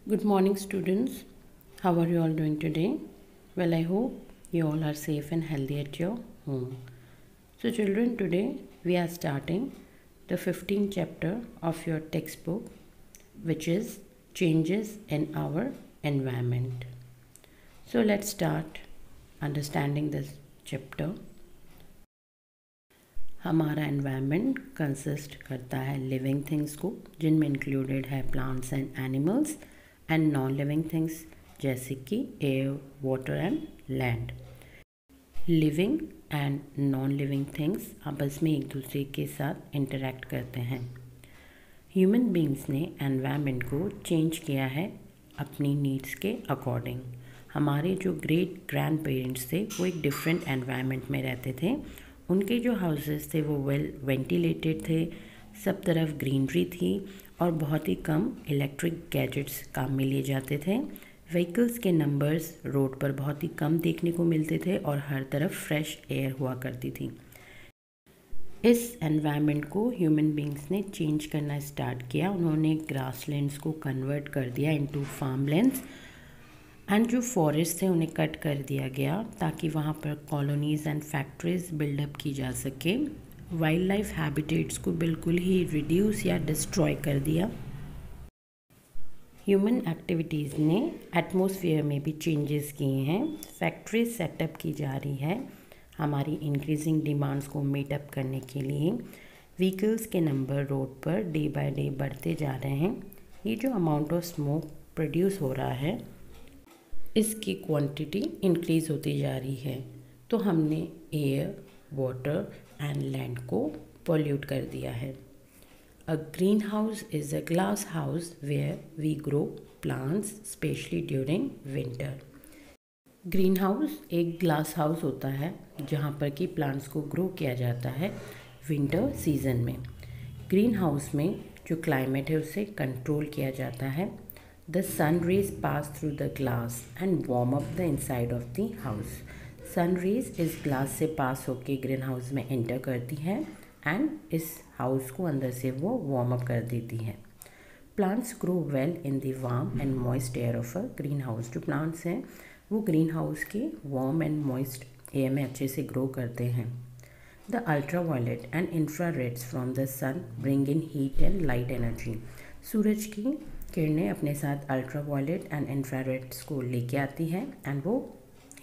Good morning, students. How are you all doing today? Well, I hope you all are safe and healthy at your home. So, children, today we are starting the 15th chapter of your textbook, which is Changes in Our Environment. So, let's start understanding this chapter. हमारा environment consist करता है living things को, जिनमें included है plants and animals, and non living things जैसे कि air, water and land. Living and non living things आपस में एक दूसरे के साथ इंटरेक्ट करते हैं। ह्यूमन बींग्स ने एनवायरनमेंट को चेंज किया है अपनी नीड्स के अकॉर्डिंग। हमारे जो ग्रेट ग्रैंड पेरेंट्स थे वो एक डिफरेंट एनवायरनमेंट में रहते थे। उनके जो हाउसेस थे वो वेल वेंटिलेटेड थे, सब तरफ ग्रीनरी थी और बहुत ही कम इलेक्ट्रिक गैजेट्स काम में लिए जाते थे। व्हीकल्स के नंबर्स रोड पर बहुत ही कम देखने को मिलते थे और हर तरफ फ्रेश एयर हुआ करती थी। इस एनवायरनमेंट को ह्यूमन बींग्स ने चेंज करना स्टार्ट किया। उन्होंने ग्रासलैंड्स को कन्वर्ट कर दिया इनटू फार्मलैंड्स, एंड जो फॉरेस्ट थे उन्हें कट कर दिया गया ताकि वहाँ पर कॉलोनीज़ एंड फैक्ट्रीज बिल्डअप की जा सके। वाइल्ड लाइफ हैबिटेट्स को बिल्कुल ही रिड्यूस या डिस्ट्रॉय कर दिया। ह्यूमन एक्टिविटीज़ ने एटमॉस्फेयर में भी चेंजेस किए हैं। फैक्ट्रीज सेटअप की जा रही है हमारी इंक्रीजिंग डिमांड्स को मीटअप करने के लिए। व्हीकल्स के number road per day by day बढ़ते जा रहे हैं। ये जो अमाउंट ऑफ स्मोक प्रोड्यूस हो रहा है इसकी क्वांटिटी इंक्रीज़ होती जा रही है, तो हमने एयर, वाटर एंड लैंड को पॉल्यूट कर दिया है। A greenhouse is a glass house where we grow plants specially during winter. Greenhouse एक ग्लास हाउस होता है जहाँ पर कि प्लांट्स को ग्रो किया जाता है विंटर सीजन में। ग्रीन हाउस में जो क्लाइमेट है उसे कंट्रोल किया जाता है। The sun rays pass through the glass and warm up the inside of the house. Sun rays इस ग्लास से पास होके ग्रीन हाउस में एंटर करती है एंड इस हाउस को अंदर से वो वार्म अप कर देती है। Plants grow well in the warm and moist air of a greenhouse. जो प्लांट्स हैं वो ग्रीन हाउस के वार्म एंड मॉइस्ट एयर में अच्छे से ग्रो करते हैं। The ultraviolet and infrareds from the sun bring in heat and light energy. सूरज की किरणें अपने साथ अल्ट्रा वायलेट एंड इंफ्रारेड्स को लेके आती हैं एंड वो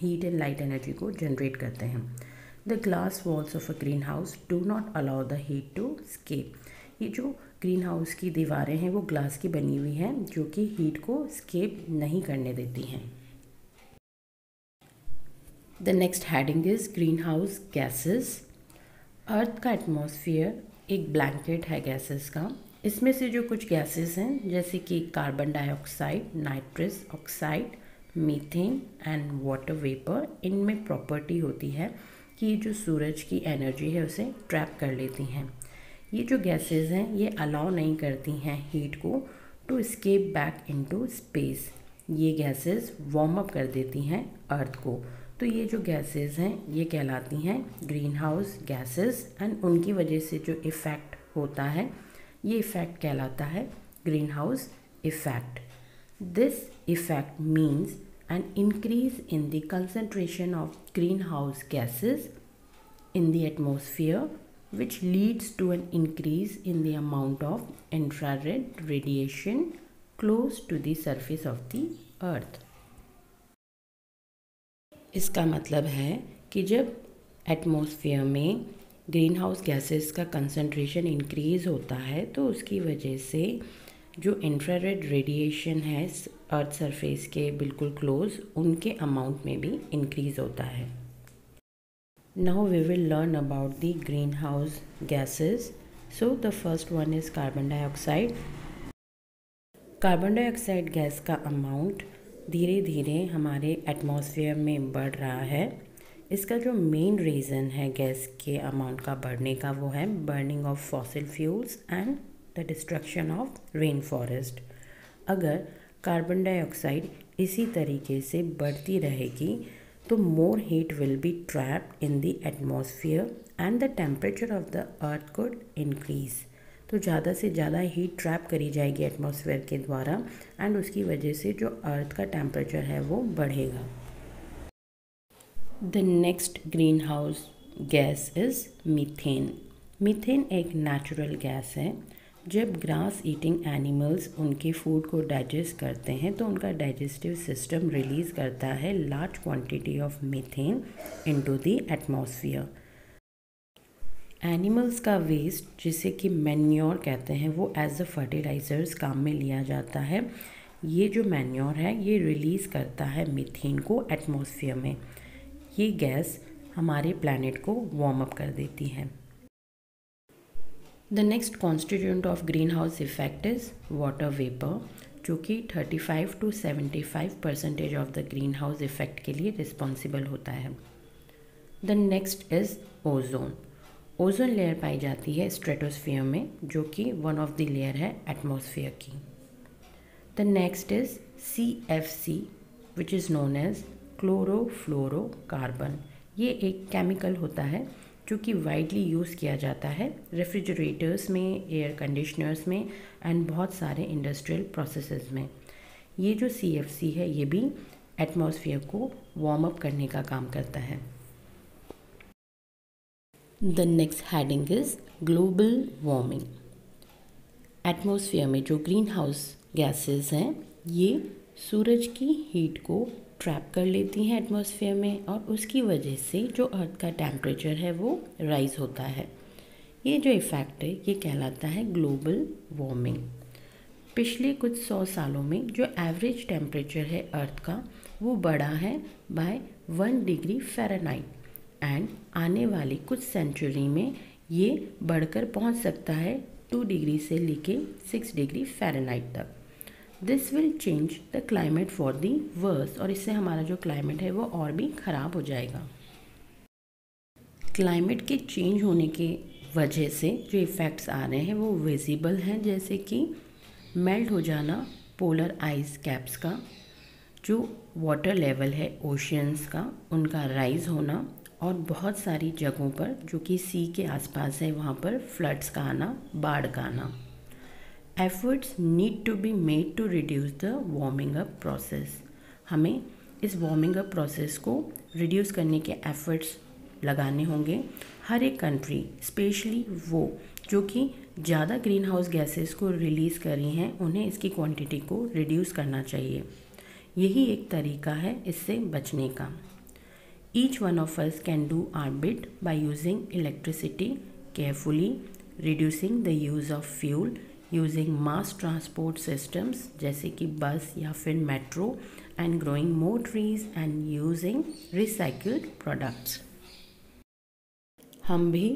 हीट एंड लाइट एनर्जी को जनरेट करते हैं। The glass walls of a greenhouse do not allow the heat to escape. ये जो ग्रीन हाउस की दीवारें हैं वो ग्लास की बनी हुई हैं जो कि हीट को स्केप नहीं करने देती हैं। The next heading is greenhouse gases. Earth का एटमॉस्फेयर एक ब्लैंकेट है गैसेस का। इसमें से जो कुछ गैसेस हैं जैसे कि carbon dioxide, nitrous oxide, methane and water vapour, इनमें प्रॉपर्टी होती है कि ये जो सूरज की एनर्जी है उसे ट्रैप कर लेती हैं। ये जो गैसेस हैं ये अलाउ नहीं करती हैं हीट को to escape back into space. ये गैसेस वार्म अप कर देती हैं अर्थ को। तो ये जो गैसेस हैं ये कहलाती हैं ग्रीन हाउस गैसेस एंड उनकी वजह से जो इफ़ेक्ट होता है ये इफ़ेक्ट कहलाता है green house effect. This effect means an increase in the concentration of greenhouse gases in the atmosphere which leads to an increase in the amount of infrared radiation close to the surface of the earth. इसका मतलब है कि जब atmosphere में green house gases का concentration increase होता है तो उसकी वजह से जो इंफ्रारेड रेडिएशन है अर्थ सरफेस के बिल्कुल क्लोज उनके अमाउंट में भी इंक्रीज़ होता है। Now we will learn about the greenhouse gases. So the first one is carbon dioxide. Carbon dioxide gas का अमाउंट धीरे धीरे हमारे एटमॉस्फेयर में बढ़ रहा है। इसका जो मेन रीज़न है गैस के अमाउंट का बढ़ने का वो है burning of fossil fuels and the destruction of rain forest. अगर कार्बन डाइऑक्साइड इसी तरीके से बढ़ती रहेगी तो more heat will be trapped in the atmosphere and the temperature of the earth could increase. तो ज़्यादा से ज़्यादा हीट ट्रैप करी जाएगी एटमॉस्फेयर के द्वारा एंड उसकी वजह से जो अर्थ का टेम्परेचर है वो बढ़ेगा। The next green house gas is methane. Methane एक नेचुरल गैस है। जब ग्रास ईटिंग एनिमल्स उनके फूड को डाइजेस्ट करते हैं तो उनका डाइजेस्टिव सिस्टम रिलीज़ करता है large quantity of methane into the atmosphere. Animals का वेस्ट जिसे कि मैन्योर कहते हैं वो एज अ फर्टिलाइज़र्स काम में लिया जाता है। ये जो मैन्योर है ये रिलीज़ करता है मीथेन को एटमॉस्फेयर में। ये गैस हमारे प्लैनेट को वार्म अप कर देती है। The next constituent of greenhouse effect is water vapour, जो कि 35 to 75% of the greenhouse effect के लिए रिस्पॉन्सिबल होता है। The next is ozone. Ozone layer पाई जाती है स्ट्रेटोस्फीयर में, जो कि वन ऑफ द लेयर है एटमॉस्फेयर की। The next is CFC which is known as chlorofluorocarbon. ये एक केमिकल होता है जो कि वाइडली यूज़ किया जाता है रेफ्रिजरेटर्स में, एयर कंडीशनर्स में एंड बहुत सारे इंडस्ट्रियल प्रोसेसेस में। ये जो CFC है ये भी एटमॉस्फेयर को वार्म अप करने का काम करता है। The next heading is global warming. Atmosphere में जो ग्रीन हाउस गैसेस हैं ये सूरज की हीट को ट्रैप कर लेती हैं एटमॉस्फेयर में और उसकी वजह से जो अर्थ का टेम्परेचर है वो राइज़ होता है। ये जो इफ़ेक्ट है ये कहलाता है ग्लोबल वार्मिंग। पिछले कुछ 100 सालों में जो एवरेज टेम्परेचर है अर्थ का वो बढ़ा है बाय 1 डिग्री फ़ारेनहाइट एंड आने वाली कुछ सेंचुरी में ये बढ़कर पहुंच सकता है 2 डिग्री से लेके 6 डिग्री फ़ारेनहाइट तक। This will change the climate for the worse, और इससे हमारा जो क्लाइमेट है वो और भी ख़राब हो जाएगा। क्लाइमेट के चेंज होने की वजह से जो इफ़ेक्ट्स आ रहे हैं वो विजिबल हैं, जैसे कि मेल्ट हो जाना पोलर आइस कैप्स का, जो वाटर लेवल है ओशियंस का उनका राइज़ होना, और बहुत सारी जगहों पर जो कि सी के आसपास है वहाँ पर फ्लड्स का आना, बाढ़ का आना। Efforts need to be made to reduce the warming up process। हमें इस वार्मिंग अप प्रोसेस को रिड्यूस करने के एफर्ट्स लगाने होंगे। हर एक कंट्री स्पेशली वो जो कि ज़्यादा ग्रीन हाउस गैसेस को रिलीज़ कर रही हैं उन्हें इसकी क्वांटिटी को रिड्यूस करना चाहिए। यही एक तरीका है इससे बचने का। Each one of us can do our bit by using electricity carefully, reducing the use of fuel, using mass transport systems जैसे कि बस या फिर metro, and growing more trees and using recycled products. हम भी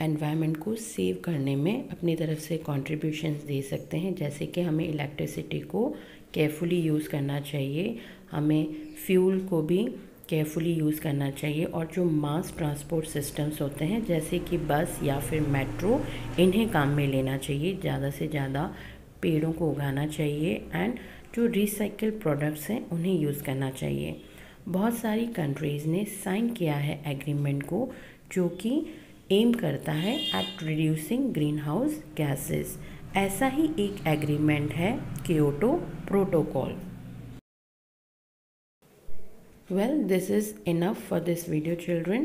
एनवायरनमेंट को save करने में अपनी तरफ से कॉन्ट्रीब्यूशंस दे सकते हैं, जैसे कि हमें इलेक्ट्रिसिटी को केयरफुली यूज़ करना चाहिए, हमें फ्यूल को भी केयरफुली यूज़ करना चाहिए, और जो मास ट्रांसपोर्ट सिस्टम्स होते हैं जैसे कि बस या फिर मेट्रो इन्हें काम में लेना चाहिए। ज़्यादा से ज़्यादा पेड़ों को उगाना चाहिए एंड जो रिसाइकिल प्रोडक्ट्स हैं उन्हें यूज़ करना चाहिए। बहुत सारी कंट्रीज़ ने साइन किया है एग्रीमेंट को जो कि एम करता है at reducing greenhouse gases. ऐसा ही एक एग्रीमेंट है Kyoto protocol. Well, this is enough for this video, children.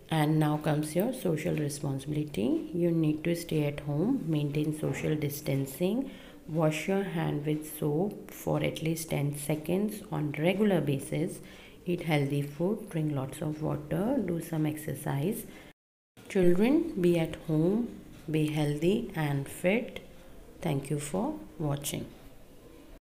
And now comes your social responsibility. You need to stay at home, maintain social distancing, wash your hand with soap for at least 10 seconds on regular basis, eat healthy food, drink lots of water, do some exercise. Children, be at home, be healthy and fit. Thank you for watching.